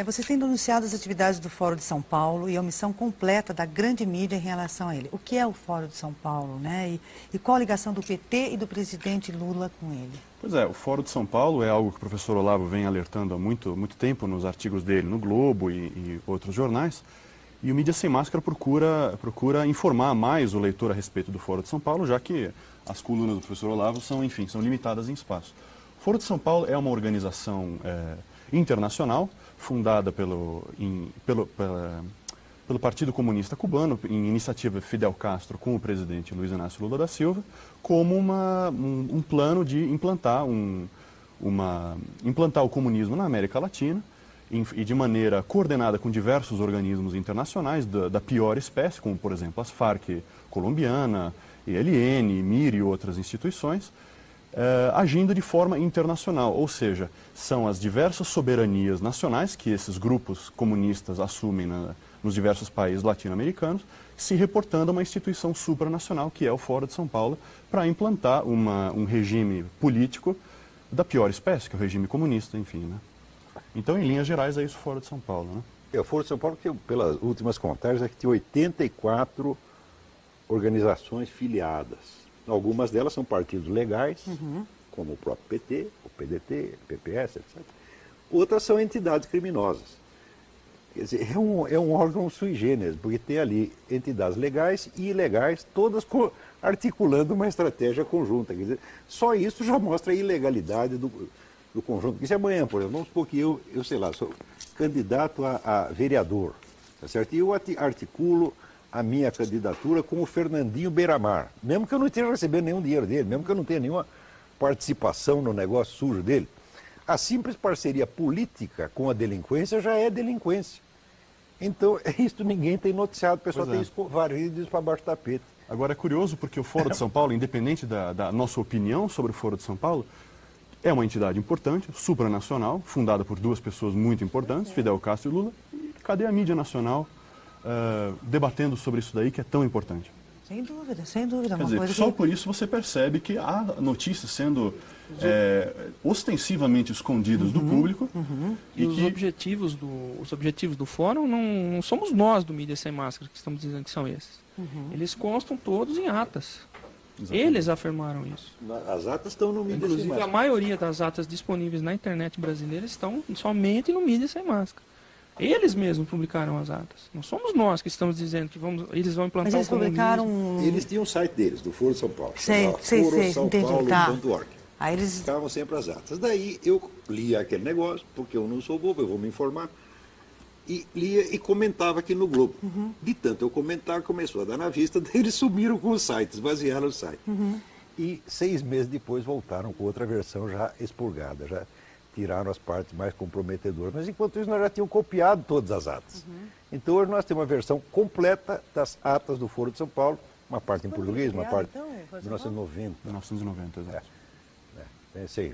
Vocês têm denunciado as atividades do Fórum de São Paulo e a omissão completa da grande mídia em relação a ele. O que é o Fórum de São Paulo, né? E qual a ligação do PT e do presidente Lula com ele? Pois é, o Fórum de São Paulo é algo que o professor Olavo vem alertando há muito tempo nos artigos dele no Globo e outros jornais. E o Mídia Sem Máscara procura informar mais o leitor a respeito do Fórum de São Paulo, já que as colunas do professor Olavo são limitadas em espaço. O Fórum de São Paulo é uma organização internacional, fundada pelo Partido Comunista Cubano, em iniciativa de Fidel Castro com o presidente Luiz Inácio Lula da Silva, como um plano de implantar o comunismo na América Latina, e de maneira coordenada com diversos organismos internacionais da pior espécie, como, por exemplo, as Farc colombiana, ELN, MIR e outras instituições, agindo de forma internacional, ou seja, são as diversas soberanias nacionais que esses grupos comunistas assumem nos diversos países latino-americanos, se reportando a uma instituição supranacional, que é o Fórum de São Paulo, para implantar um regime político da pior espécie, que é o regime comunista, enfim, né? Então, em linhas gerais, é isso o Fórum de São Paulo, né? O Fórum de São Paulo, que, pelas últimas contagens, é que tem 84 organizações filiadas. Algumas delas são partidos legais, como o próprio PT, o PDT, o PPS, etc. Outras são entidades criminosas. Quer dizer, é um órgão sui generis, porque tem ali entidades legais e ilegais, todas articulando uma estratégia conjunta. Quer dizer, só isso já mostra a ilegalidade do conjunto. Porque se amanhã, por exemplo, vamos supor que eu sei lá, sou candidato a vereador, tá certo? E eu articulo a minha candidatura com o Fernandinho Beiramar, mesmo que eu não esteja recebendo nenhum dinheiro dele, mesmo que eu não tenha nenhuma participação no negócio sujo dele. A simples parceria política com a delinquência já é delinquência. Então, isso ninguém tem noticiado, o pessoal tem varrido isso para baixo do tapete. Agora, é curioso porque o Fórum de São Paulo, independente da nossa opinião sobre o Fórum de São Paulo, é uma entidade importante, supranacional, fundada por duas pessoas muito importantes, Fidel Castro e Lula. E cadê a mídia nacional debatendo sobre isso daí que é tão importante? Sem dúvida, sem dúvida. Quer dizer, só por isso você percebe que há notícias sendo ostensivamente escondidas do público. E os objetivos do fórum não somos nós do Mídia Sem Máscara que estamos dizendo que são esses. Eles constam todos em atas. Exatamente. Eles afirmaram isso. As atas estão no Mídia Sem Máscara. Inclusive, a maioria das atas disponíveis na internet brasileira estão somente no Mídia Sem Máscara. Eles mesmos publicaram as atas. Não somos nós que estamos dizendo que eles vão implantar. Mas eles o comunismo. publicaram... Eles tinham o site deles, do Foro de São Paulo. Sei, forosaopaulo.org. Aí eles... Ficavam sempre as atas. Daí eu lia aquele negócio, porque eu não sou bobo, eu vou me informar. E lia e comentava aqui no Globo. De tanto eu comentar, começou a dar na vista, daí eles sumiram com o site, esvaziaram o site. E 6 meses depois voltaram com outra versão já expurgada, já tiraram as partes mais comprometedoras. Mas enquanto isso nós já tínhamos copiado todas as atas. Então hoje nós temos uma versão completa das atas do Foro de São Paulo, uma parte em português, uma parte em 1990. 1990, exato.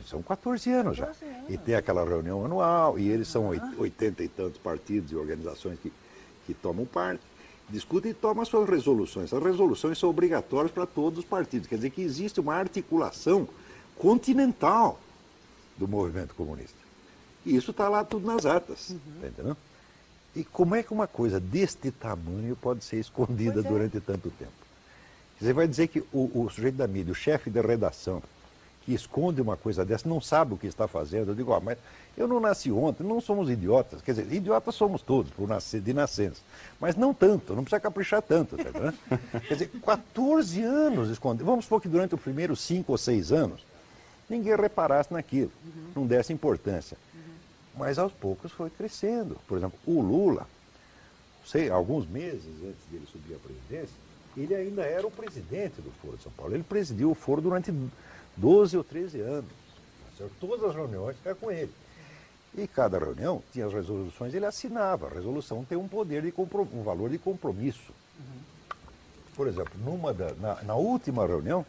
São 14 anos já. E tem aquela reunião anual, e eles são 80 e tantos partidos e organizações que tomam parte, discutem e tomam as suas resoluções. As resoluções são obrigatórias para todos os partidos. Quer dizer que existe uma articulação continental do movimento comunista. E isso está lá tudo nas atas. Tá entendendo? E como é que uma coisa deste tamanho pode ser escondida durante tanto tempo? Você vai dizer que o sujeito da mídia, o chefe de redação, que esconde uma coisa dessa, não sabe o que está fazendo. Eu digo, mas eu não nasci ontem, não somos idiotas. Quer dizer, idiotas somos todos, de nascença. Mas não tanto, não precisa caprichar tanto. Tá vendo? Quer dizer, 14 anos escondendo. Vamos supor que durante os primeiros 5 ou 6 anos, ninguém reparasse naquilo, não desse importância. Mas aos poucos foi crescendo. Por exemplo, o Lula, alguns meses antes dele subir à presidência, ele ainda era o presidente do Foro de São Paulo. Ele presidiu o Foro durante 12 ou 13 anos. Todas as reuniões eram com ele. E cada reunião tinha as resoluções, ele assinava. A resolução tem um valor de compromisso. Por exemplo, na última reunião,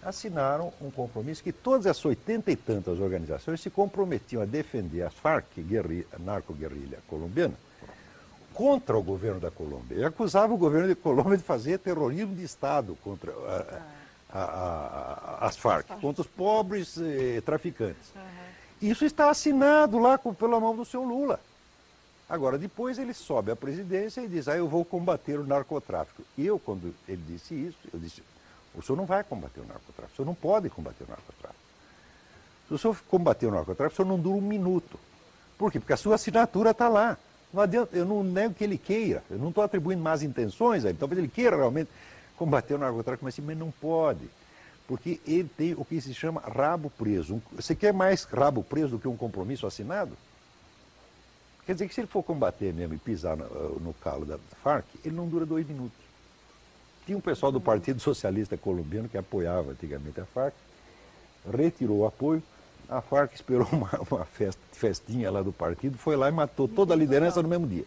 assinaram um compromisso que todas as 80 e tantas organizações se comprometiam a defender as Farc, a narco-guerrilha colombiana, contra o governo da Colômbia. E acusava o governo da Colômbia de fazer terrorismo de Estado contra as Farc, contra os pobres traficantes. Isso está assinado lá pela mão do seu Lula. Agora, depois ele sobe à presidência e diz, eu vou combater o narcotráfico. E eu, quando ele disse isso, eu disse, o senhor não vai combater o narcotráfico, o senhor não pode combater o narcotráfico. Se o senhor combater o narcotráfico, o senhor não dura um minuto. Por quê? Porque a sua assinatura está lá. Não adianta, eu não nego que ele queira, eu não estou atribuindo más intenções a ele, talvez ele queira realmente combater o narcotráfico, mas não pode. Porque ele tem o que se chama rabo preso. Você quer mais rabo preso do que um compromisso assinado? Quer dizer que se ele for combater mesmo e pisar no calo da Farc, ele não dura 2 minutos. Tinha um pessoal do Partido Socialista Colombiano que apoiava antigamente a Farc, retirou o apoio, a Farc esperou uma festinha lá do partido, foi lá e matou toda a liderança no mesmo dia.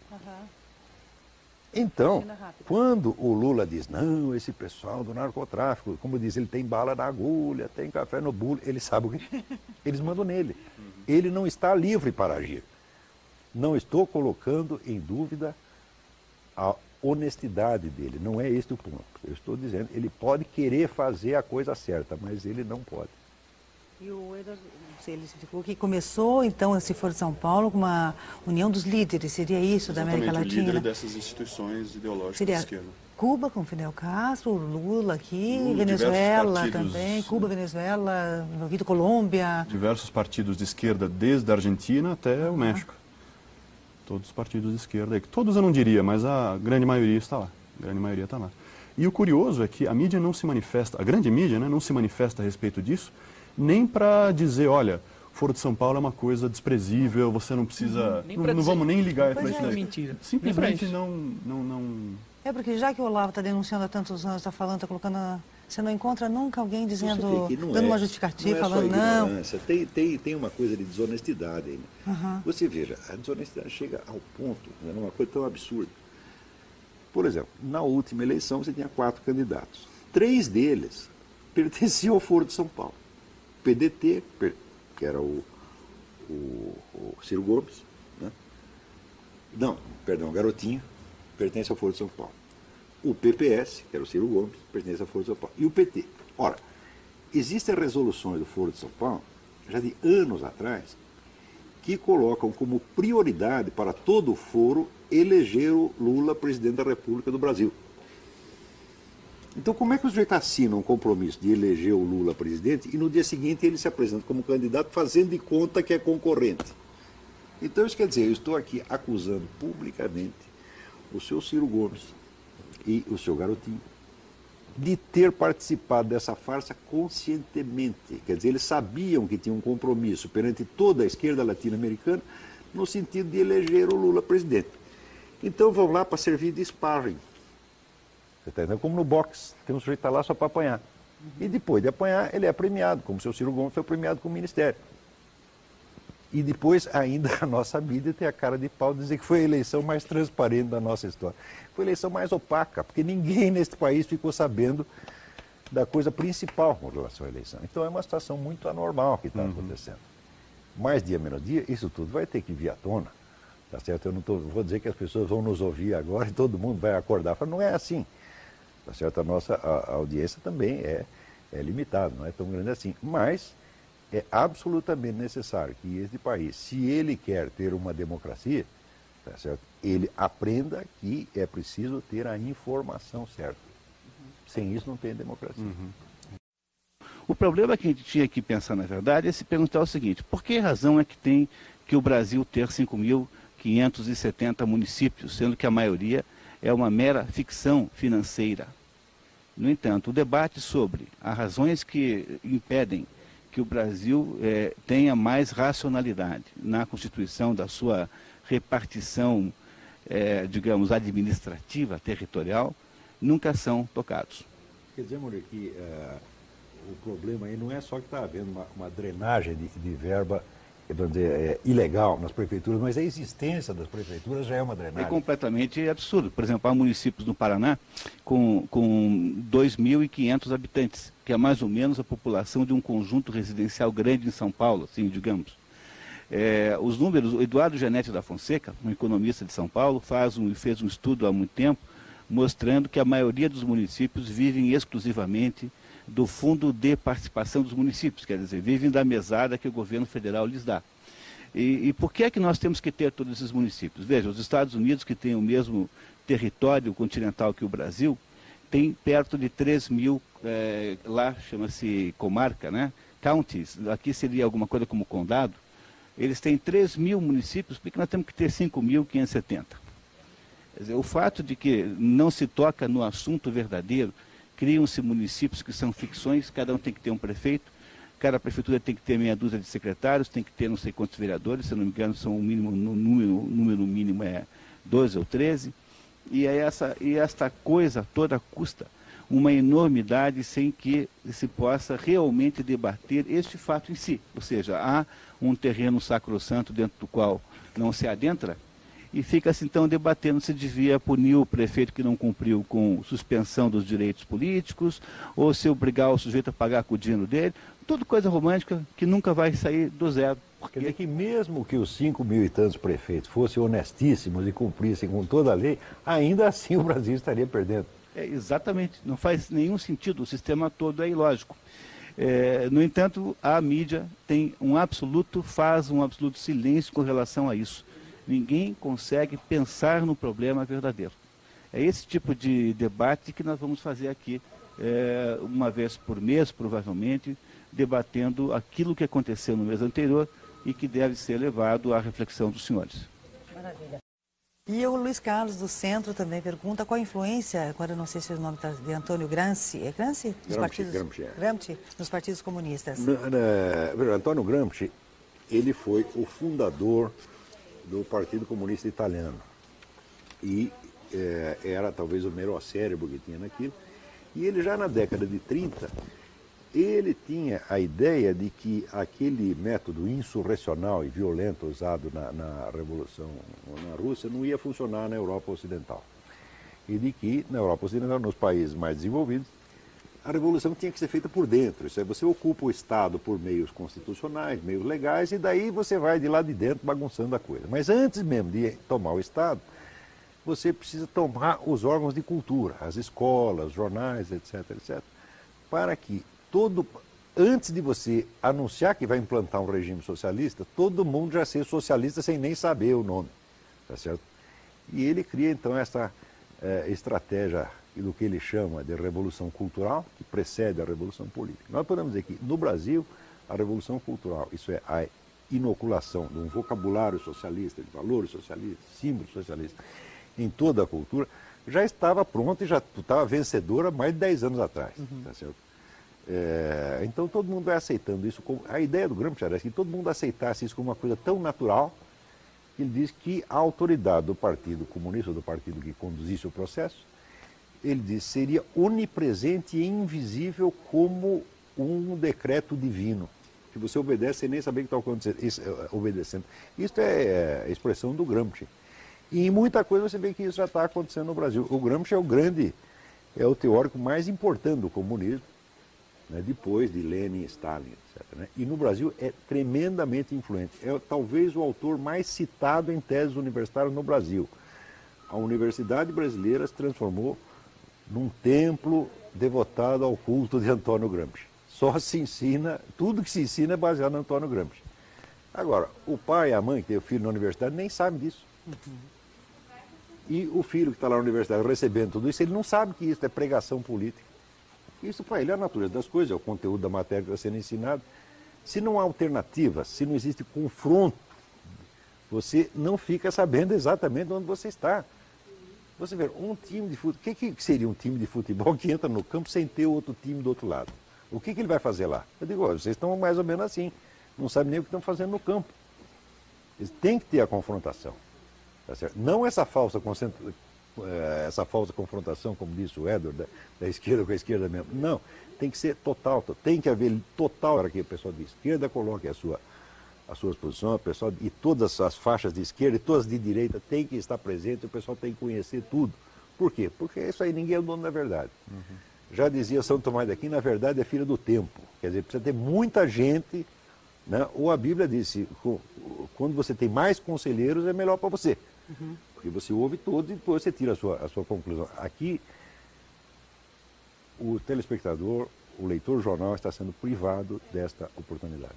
Então, quando o Lula diz, não, esse pessoal do narcotráfico, como diz, ele tem bala na agulha, tem café no bule, ele sabe o que eles mandam nele. Ele não está livre para agir. Não estou colocando em dúvida a honestidade dele, não é este o ponto. Eu estou dizendo, ele pode querer fazer a coisa certa, mas ele não pode. E o Eduardo, ele explicou que começou, então, esse Foro de São Paulo com uma união dos líderes, seria isso, da América Latina? Exatamente, o líder dessas instituições ideológicas seria de esquerda. Cuba com Fidel Castro, Lula aqui, Venezuela também, Cuba, Venezuela, envolvido Colômbia. Diversos partidos de esquerda, desde a Argentina até o México. Todos os partidos de esquerda, todos eu não diria, mas a grande maioria está lá. A grande maioria está lá. E o curioso é que a mídia não se manifesta, a grande mídia, né, não se manifesta a respeito disso, nem para dizer, olha, Foro de São Paulo é uma coisa desprezível, você não precisa, não vamos nem ligar para isso. Mentira. Simplesmente não... É porque já que o Olavo está denunciando há tantos anos, está falando, está colocando... Você não encontra nunca alguém dizendo, dando uma justificativa, falando não. Tem uma coisa de desonestidade aí. Você veja, a desonestidade chega ao ponto, é uma coisa tão absurda. Por exemplo, na última eleição você tinha 4 candidatos. 3 deles pertenciam ao Foro de São Paulo. O PDT, que era o Ciro Gomes, né? Não, perdão, o Garotinho, pertence ao Foro de São Paulo. O PPS, que era o Ciro Gomes, pertence ao Foro de São Paulo. E o PT. Ora, existem resoluções do Foro de São Paulo, já de anos atrás, que colocam como prioridade para todo o foro eleger o Lula presidente da República do Brasil. Então, como é que o sujeito assina um compromisso de eleger o Lula presidente e no dia seguinte ele se apresenta como candidato fazendo de conta que é concorrente? Então, isso quer dizer, eu estou aqui acusando publicamente o seu Ciro Gomes e o seu Garotinho de ter participado dessa farsa conscientemente. Quer dizer, eles sabiam que tinham um compromisso perante toda a esquerda latino-americana no sentido de eleger o Lula presidente. Então vão lá para servir de sparring. Você está entendendo? Como no boxe, tem um sujeito que está lá só para apanhar. E depois de apanhar, ele é premiado, como o seu Ciro Gomes foi premiado com o Ministério. E depois, ainda, a nossa mídia tem a cara de pau de dizer que foi a eleição mais transparente da nossa história. Foi a eleição mais opaca, porque ninguém neste país ficou sabendo da coisa principal com relação à eleição. Então é uma situação muito anormal que está acontecendo. Mais dia, menos dia, isso tudo vai ter que vir à tona. Tá certo? Eu não vou dizer que as pessoas vão nos ouvir agora e todo mundo vai acordar. Não é assim. Tá certo? A nossa audiência também é limitada, não é tão grande assim. Mas é absolutamente necessário que este país, se ele quer ter uma democracia, tá certo? Ele aprenda que é preciso ter a informação certa. Sem isso não tem democracia. O problema que a gente tinha que pensar, na verdade, é se perguntar o seguinte: por que razão é que tem que o Brasil ter 5.570 municípios, sendo que a maioria é uma mera ficção financeira? No entanto, o debate sobre as razões que impedem que o Brasil tenha mais racionalidade na constituição da sua repartição, digamos, administrativa, territorial, nunca são tocados. Quer dizer, Maurício, que o problema aí não é só que está havendo uma drenagem de verba, vamos dizer, ilegal nas prefeituras, mas a existência das prefeituras já é uma drenagem. É completamente absurdo. Por exemplo, há municípios no Paraná com 2.500 habitantes, que é mais ou menos a população de um conjunto residencial grande em São Paulo, assim, digamos. Os números, o Eduardo Janete da Fonseca, um economista de São Paulo, fez um estudo há muito tempo, mostrando que a maioria dos municípios vivem exclusivamente do Fundo de Participação dos Municípios, quer dizer, vivem da mesada que o governo federal lhes dá. E por que é que nós temos que ter todos esses municípios? Veja, os Estados Unidos, que têm o mesmo território continental que o Brasil, tem perto de 3 mil, lá chama-se comarca, né? Counties, aqui seria alguma coisa como condado. Eles têm 3 mil municípios, porque nós temos que ter 5.570. Quer dizer, o fato de que não se toca no assunto verdadeiro, criam-se municípios que são ficções, cada um tem que ter um prefeito, cada prefeitura tem que ter meia dúzia de secretários, tem que ter não sei quantos vereadores, se não me engano, são o número mínimo é 12 ou 13, e esta coisa toda custa uma enormidade sem que se possa realmente debater este fato em si. Ou seja, há um terreno sacrossanto dentro do qual não se adentra, e fica-se então debatendo se devia punir o prefeito que não cumpriu com suspensão dos direitos políticos, ou se obrigar o sujeito a pagar com o dinheiro dele. Tudo coisa romântica que nunca vai sair do zero. Quer dizer que mesmo que os 5 mil e tantos prefeitos fossem honestíssimos e cumprissem com toda a lei, ainda assim o Brasil estaria perdendo. Exatamente, não faz nenhum sentido, o sistema todo é ilógico. No entanto, a mídia faz um absoluto silêncio com relação a isso. Ninguém consegue pensar no problema verdadeiro. É esse tipo de debate que nós vamos fazer aqui, uma vez por mês, provavelmente, debatendo aquilo que aconteceu no mês anterior e que deve ser levado à reflexão dos senhores. Maravilha. E o Luiz Carlos do Centro também pergunta qual a influência, agora eu não sei se o nome está de Antônio Gramsci, é Gramsci? Gramsci, nos partidos comunistas. Antônio Gramsci, ele foi o fundador do Partido Comunista Italiano e era talvez o melhor cérebro que tinha naquilo. E ele já na década de 30, ele tinha a ideia de que aquele método insurrecional e violento usado na Revolução na Rússia não ia funcionar na Europa Ocidental. E de que na Europa Ocidental, nos países mais desenvolvidos, a revolução tinha que ser feita por dentro. Isso é, você ocupa o Estado por meios constitucionais, meios legais, e daí você vai de lá de dentro bagunçando a coisa. Mas antes mesmo de tomar o Estado, você precisa tomar os órgãos de cultura, as escolas, os jornais, etc, etc, para que antes de você anunciar que vai implantar um regime socialista, todo mundo já seja socialista sem nem saber o nome, tá certo? E ele cria então essa estratégia do que ele chama de revolução cultural, que precede a revolução política. Nós podemos dizer que no Brasil, a revolução cultural, isso é a inoculação de um vocabulário socialista, de valores socialistas, símbolos socialistas, em toda a cultura, já estava pronta e já estava vencedora há mais de 10 anos atrás, tá certo? Então todo mundo vai aceitando isso. A ideia do Gramsci era que todo mundo aceitasse isso como uma coisa tão natural, que ele diz que a autoridade do Partido Comunista, do partido que conduzisse o processo, ele diz, seria onipresente e invisível como um decreto divino, que você obedece sem nem saber o que está acontecendo, obedecendo. Isso é a expressão do Gramsci. E em muita coisa você vê que isso já está acontecendo no Brasil. O Gramsci é o teórico mais importante do comunismo, né, depois de Lenin, Stalin, etc. Né? E no Brasil é tremendamente influente. É talvez o autor mais citado em teses universitárias no Brasil. A Universidade Brasileira se transformou num templo devotado ao culto de Antônio Gramsci. Só se ensina, tudo que se ensina é baseado no Antônio Gramsci. Agora, o pai e a mãe que tem o filho na universidade nem sabem disso. E o filho que está lá na universidade recebendo tudo isso, ele não sabe que isso é pregação política. Isso para ele é a natureza das coisas, é o conteúdo da matéria que está sendo ensinado. Se não há alternativa, se não existe confronto, você não fica sabendo exatamente onde você está. Você vê, um time de futebol, o que seria um time de futebol que entra no campo sem ter outro time do outro lado? O que ele vai fazer lá? Eu digo, olha, vocês estão mais ou menos assim, não sabem nem o que estão fazendo no campo. Eles têm que ter a confrontação. Tá certo? Não essa falsa confrontação, como disse o Edward, da esquerda com a esquerda mesmo. Não, tem que ser total, tem que haver total, para que a pessoa de esquerda coloque as suas posições, e todas as faixas de esquerda e todas de direita têm que estar presentes, o pessoal tem que conhecer tudo. Por quê? Porque isso aí ninguém é o dono da verdade. Já dizia São Tomás de Aquino, na verdade é filha do tempo. Quer dizer, precisa ter muita gente, né? Ou a Bíblia disse, quando você tem mais conselheiros é melhor para você. Porque você ouve todos e depois você tira a sua conclusão. Aqui, o telespectador, o leitor do jornal está sendo privado desta oportunidade.